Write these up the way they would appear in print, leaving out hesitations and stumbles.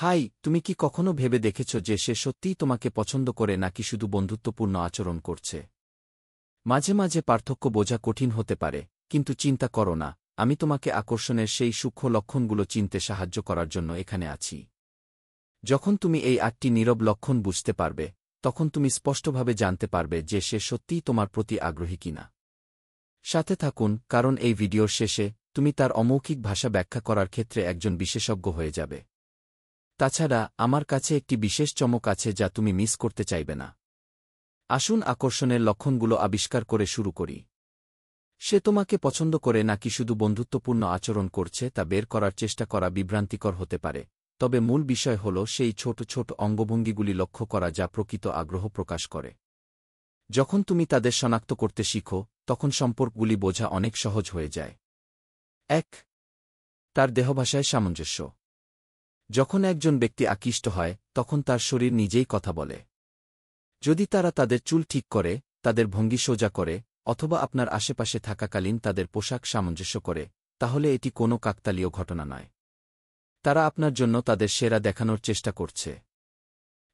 High, তুমি কি কখনো ভেবে দেখেছ যে সে সত্যিই তোমাকে পছন্দ করে নাকি শুধু বন্ধুত্বপূর্ণ আচরণ করছে? মাঝে মাঝে পার্থক্য বোঝা কঠিন হতে পারে, কিন্তু চিন্তা করো না, আমি তোমাকে আকর্ষণের সেই সূক্ষ্ম লক্ষণগুলো চিনতে সাহায্য করার জন্য এখানে আছি। যখন তুমি এই ৮টি নীরব লক্ষণ বুঝতে পারবে, তখন তুমি স্পষ্টভাবে জানতে পারবে যে সে সত্যিই তোমার প্রতি আগ্রহী কিনা। সাথে থাকুন, কারণ এই ভিডিওর শেষে তুমি তার অমৌখিক ভাষা ব্যাখ্যা করার ক্ষেত্রে একজন বিশেষজ্ঞ হয়ে যাবে। তাছাড়া আমার কাছে একটি বিশেষ চমক আছে যা তুমি মিস করতে চাইবে না। আসুন আকর্ষণের লক্ষণগুলো আবিষ্কার করে শুরু করি। সে তোমাকে পছন্দ করে নাকি শুধু বন্ধুত্বপূর্ণ আচরণ করছে তা বের করার চেষ্টা করা বিভ্রান্তিকর হতে পারে, তবে মূল বিষয় হল সেই ছোট ছোট অঙ্গভঙ্গিগুলি লক্ষ্য করা যা প্রকৃত আগ্রহ প্রকাশ করে। যখন তুমি তাদের শনাক্ত করতে শিখো, তখন সম্পর্কগুলি বোঝা অনেক সহজ হয়ে যায়। ১. তার দেহভাষায় সামঞ্জস্য। যখন একজন ব্যক্তি আকৃষ্ট হয়, তখন তার শরীর নিজেই কথা বলে। যদি তারা তাদের চুল ঠিক করে, তাদের ভঙ্গি সোজা করে, অথবা আপনার আশেপাশে থাকাকালীন তাদের পোশাক সামঞ্জস্য করে, তাহলে এটি কোনো কাকতালীয় ঘটনা নয়। তারা আপনার জন্য তাদের সেরা দেখানোর চেষ্টা করছে।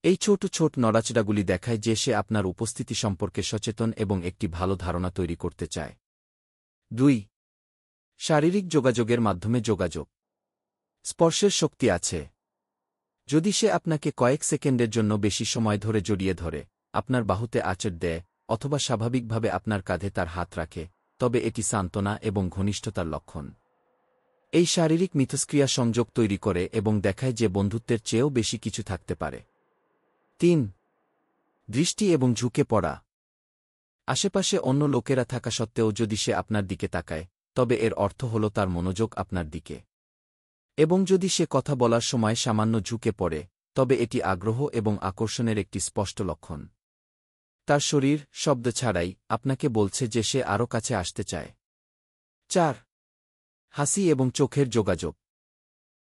এই ছোট ছোট নড়াচড়াগুলি দেখায় যে সে আপনার উপস্থিতি সম্পর্কে সচেতন এবং একটি ভালো ধারণা তৈরি করতে চায়। ২. শারীরিক যোগাযোগের মাধ্যমে যোগাযোগ। স্পর্শের শক্তি আছে। যদি সে আপনাকে কয়েক সেকেন্ডের জন্য বেশি সময় ধরে জড়িয়ে ধরে, আপনার বাহুতে আঁচড় দেয়, অথবা স্বাভাবিকভাবে আপনার কাঁধে তার হাত রাখে, তবে এটি সান্ত্বনা এবং ঘনিষ্ঠতার লক্ষণ। এই শারীরিক মিথস্ক্রিয়া সংযোগ তৈরি করে এবং দেখায় যে বন্ধুত্বের চেয়েও বেশি কিছু থাকতে পারে। ৩. দৃষ্টি এবং ঝুঁকে পড়া। আশেপাশে অন্য লোকেরা থাকা সত্ত্বেও যদি সে আপনার দিকে তাকায়, তবে এর অর্থ হল তার মনোযোগ আপনার দিকে। এবং যদি সে কথা বলার সময় সামান্য ঝুঁকে পড়ে, তবে এটি আগ্রহ এবং আকর্ষণের একটি স্পষ্ট লক্ষণ। তার শরীর, শব্দ ছাড়াই, আপনাকে বলছে যে সে আরও কাছে আসতে চায়। ৪. হাসি এবং চোখের যোগাযোগ।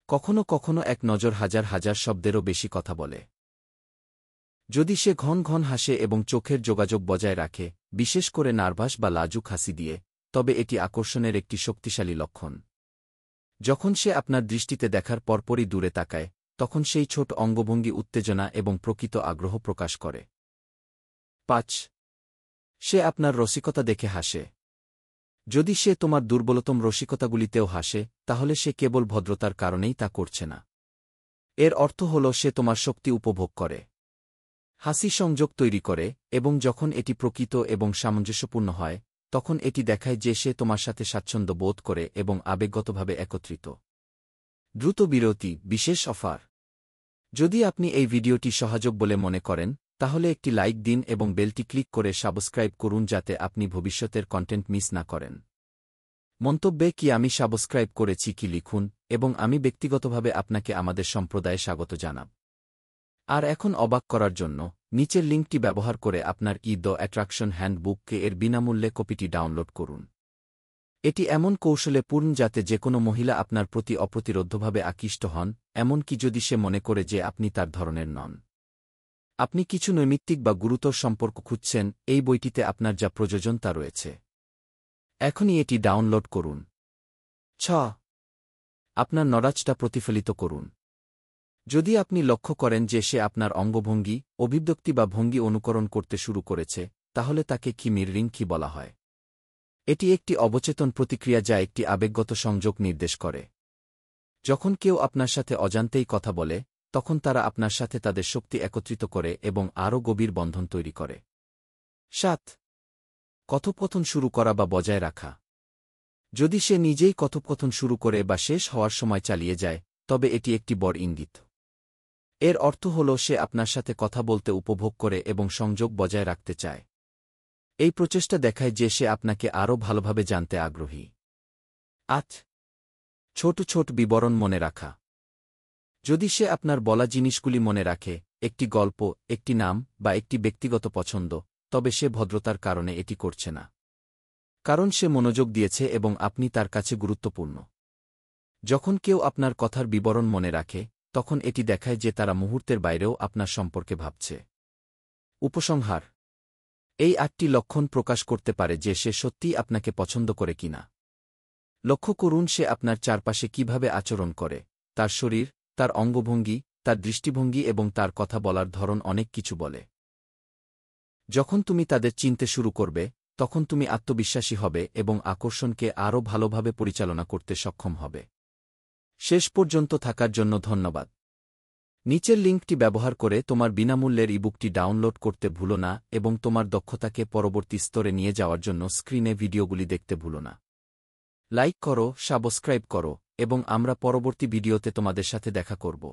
কখনো কখনো এক নজর হাজার হাজার শব্দেরও বেশি কথা বলে। যদি সে ঘন ঘন হাসে এবং চোখের যোগাযোগ বজায় রাখে, বিশেষ করে নার্ভাস বা লাজুক হাসি দিয়ে, তবে এটি আকর্ষণের একটি শক্তিশালী লক্ষণ। যখন সে আপনার দৃষ্টিতে দেখার পরপরই দূরে তাকায়, তখন সেই ছোট অঙ্গভঙ্গি উত্তেজনা এবং প্রকৃত আগ্রহ প্রকাশ করে। ৫. সে আপনার রসিকতা দেখে হাসে। যদি সে তোমার দুর্বলতম রসিকতাগুলিতেও হাসে, তাহলে সে কেবল ভদ্রতার কারণেই তা করছে না। এর অর্থ হল সে তোমার শক্তি উপভোগ করে। হাসি সংযোগ তৈরি করে, এবং যখন এটি প্রকৃত এবং সামঞ্জস্যপূর্ণ হয়, তখন এটি দেখায় যে সে তোমার সাথে স্বাচ্ছন্দ্য বোধ করে এবং আবেগগতভাবে একত্রিত। দ্রুত বিরতি, বিশেষ অফার। যদি আপনি এই ভিডিওটি সহায়ক বলে মনে করেন, তাহলে একটি লাইক দিন এবং বেলটি ক্লিক করে সাবস্ক্রাইব করুন যাতে আপনি ভবিষ্যতের কন্টেন্ট মিস না করেন। মন্তব্যে কি আমি সাবস্ক্রাইব করেছি কি লিখুন, এবং আমি ব্যক্তিগতভাবে আপনাকে আমাদের সম্প্রদায়ে স্বাগত জানাব। আর এখন অবাক করার জন্য, নিচের লিঙ্কটি ব্যবহার করে আপনার দ্য অ্যাট্রাকশন হ্যান্ডবুককে এর বিনামূল্যে কপিটি ডাউনলোড করুন। এটি এমন কৌশলে পূর্ণ যাতে যেকোনো মহিলা আপনার প্রতি অপ্রতিরোধ্যভাবে আকৃষ্ট হন, এমনকি যদি সে মনে করে যে আপনি তার ধরনের নন। আপনি কিছু নৈমিত্তিক বা গুরুতর সম্পর্ক খুঁজছেন, এই বইটিতে আপনার যা প্রয়োজন তা রয়েছে। এখনই এটি ডাউনলোড করুন। ৬. আপনার নড়াচড়া প্রতিফলিত করুন। যদি আপনি লক্ষ্য করেন যে সে আপনার অঙ্গভঙ্গি, অভিব্যক্তি বা ভঙ্গি অনুকরণ করতে শুরু করেছে, তাহলে তাকে কি মিররিং কি বলা হয়। এটি একটি অবচেতন প্রতিক্রিয়া যা একটি আবেগগত সংযোগ নির্দেশ করে। যখন কেউ আপনার সাথে অজান্তেই কথা বলে, তখন তারা আপনার সাথে তাদের শক্তি একত্রিত করে এবং আরও গভীর বন্ধন তৈরি করে। ৭. কথোপকথন শুরু করা বা বজায় রাখা। যদি সে নিজেই কথোপকথন শুরু করে বা শেষ হওয়ার সময় চালিয়ে যায়, তবে এটি একটি বড় ইঙ্গিত। এর অর্থ হল সে আপনার সাথে কথা বলতে উপভোগ করে এবং সংযোগ বজায় রাখতে চায়। এই প্রচেষ্টা দেখায় যে সে আপনাকে আরও ভালোভাবে জানতে আগ্রহী। ৮. ছোট ছোট বিবরণ মনে রাখা। যদি সে আপনার বলা জিনিসগুলি মনে রাখে, একটি গল্প, একটি নাম বা একটি ব্যক্তিগত পছন্দ, তবে সে ভদ্রতার কারণে এটি করছে না। কারণ সে মনোযোগ দিয়েছে এবং আপনি তার কাছে গুরুত্বপূর্ণ। যখন কেউ আপনার কথার বিবরণ মনে রাখে, তখন এটি দেখায় যে তারা মুহূর্তের বাইরেও আপনার সম্পর্কে ভাবছে। উপসংহার: এই ৮টি লক্ষণ প্রকাশ করতে পারে যে সে সত্যিই আপনাকে পছন্দ করে কিনা। লক্ষ্য করুন সে আপনার চারপাশে কিভাবে আচরণ করে, তার শরীর, তার অঙ্গভঙ্গি, তার দৃষ্টিভঙ্গি এবং তার কথা বলার ধরন অনেক কিছু বলে। যখন তুমি তাদের চিনতে শুরু করবে, তখন তুমি আত্মবিশ্বাসী হবে এবং আকর্ষণকে আরও ভালোভাবে পরিচালনা করতে সক্ষম হবে। শেষ পর্যন্ত থাকার জন্য ধন্যবাদ। নিচের লিঙ্কটি ব্যবহার করে তোমার বিনামূল্যের ইবুকটি ডাউনলোড করতে ভুলো না এবং তোমার দক্ষতাকে পরবর্তী স্তরে নিয়ে যাওয়ার জন্য স্ক্রিনে ভিডিওগুলি দেখতে ভুলো না। লাইক করো, সাবস্ক্রাইব করো এবং আমরা পরবর্তী ভিডিওতে তোমাদের সাথে দেখা করব।